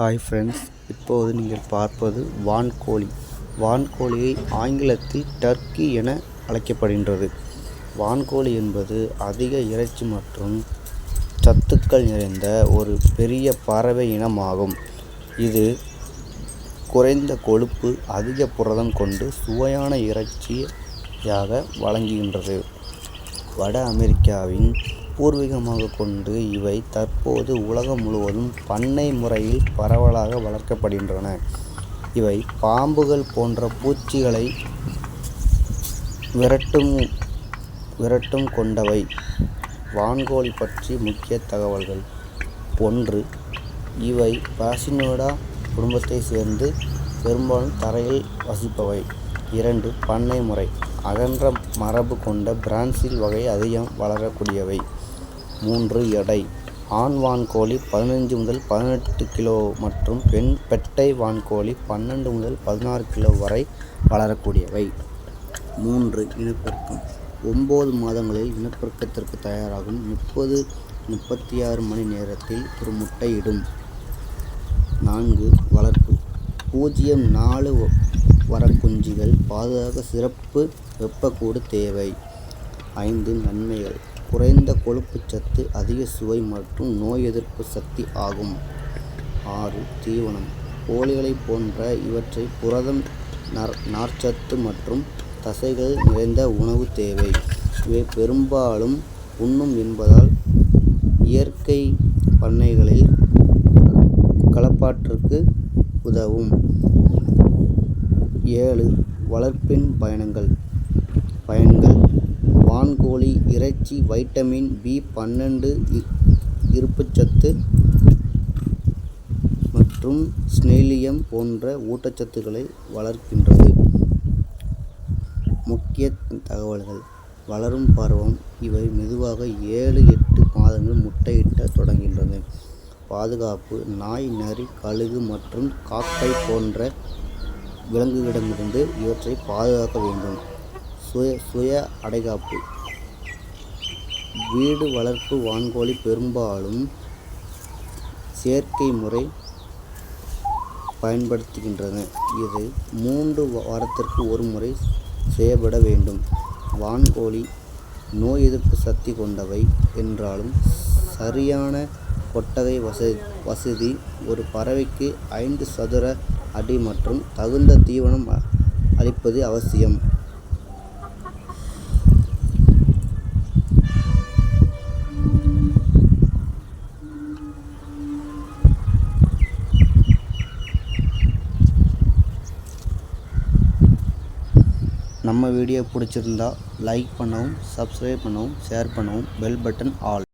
Hi friends, இப்போது நீங்கள் பார்ப்பது வான்கோழி. வான்கோழியை ஆங்கிலத்தில் டர்க்கி என அழைக்கப்படுகின்றது. வான்கோழி என்பது அதிக இறைச்சி மற்றும் சத்துக்கள் நிறைந்த ஒரு பெரிய பறவை இனமாகும். இது குறைந்த கொழுப்பு, அதிக புரதம் கொண்டு சுவையான இறைச்சியாக வழங்குகின்றது. வட அமெரிக்காவின் பூர்வீகமாக கொண்டு இவை தற்போது உலகம் முழுவதும் பண்ணை முறையில் பரவலாக வளர்க்கப்படுகின்றன. இவை பாம்புகள் போன்ற பூச்சிகளை விரட்டும் கொண்டவை. வான்கோழி பற்றி முக்கிய தகவல்கள்: 1. இவை பாசினோடா குடும்பத்தை சேர்ந்து பெரும்பாலும் தரையில் வசிப்பவை. 2. பண்ணை முறை: அகன்ற மரபு கொண்ட பிரான்சில் வகை அதிகம் வளரக்கூடியவை. 3. எடை: ஆண் வான்கோழி 15 முதல் 18 கிலோ மற்றும் பெட்டை வான்கோழி 12 முதல் 16 கிலோ வரை வளரக்கூடியவை. 3. இனப்பெருக்கம்: 9 மாதங்களில் இனப்பெருக்கத்திற்கு தயாராகும். 30-36 மணி நேரத்தில் ஒரு முட்டையிடும். 4. வளர்ப்பு: 0-4 வரக்குஞ்சுகள் பாதுகாக்க சிறப்பு வெப்பக்கூடு தேவை. 5. நன்மைகள்: குறைந்த கொழுப்புச்சத்து, அதிக சுவை மற்றும் நோய் எதிர்ப்பு சக்தி ஆகும். 6. தீவனம்: கோழிகளைப் போன்ற இவற்றை புரதம், நார்ச்சத்து மற்றும் தசைகள் நிறைந்த உணவு தேவை. இவை பெரும்பாலும் உண்ணும் என்பதால் இயற்கை பண்ணைகளில் கலப்பாட்டிற்கு உதவும். 7. வளர்ப்பின் பயன்கள்: வான்கோழி இறைச்சி வைட்டமின் B12, இரும்புச்சத்து மற்றும் செலீனியம் போன்ற ஊட்டச்சத்துக்களை வளர்க்கின்றது. முக்கிய தகவல்கள்: வளரும் பருவம்: இவை மெதுவாக 7-8 மாதங்களில் முட்டையிடத் தொடங்குகின்றன. பாதுகாப்பு: நாய், நரி, கழுகு மற்றும் காக்கை போன்ற விலங்குகளிடமிருந்து இவற்றை பாதுகாக்க வேண்டும். சுய அடைகாப்பு: வீடு வளர்ப்பு வான்கோழி பெரும்பாலும் செயற்கை முறை பயன்படுத்துகின்றன. இது 3 வாரத்திற்கு ஒரு முறை செய்யப்பட வேண்டும். வான்கோழி நோய் எதிர்ப்பு சக்தி கொண்டவை என்றாலும் சரியான கொட்டகை வசதி, ஒரு பறவைக்கு 5 சதுர அடி மற்றும் தகுந்த தீவனம் அளிப்பது அவசியம். நம்ம வீடியோ பிடிச்சிருந்தா லைக் பண்ணவும், சப்ஸ்கிரைப் பண்ணவும், ஷேர் பண்ணவும், பெல் பட்டன் ஆல்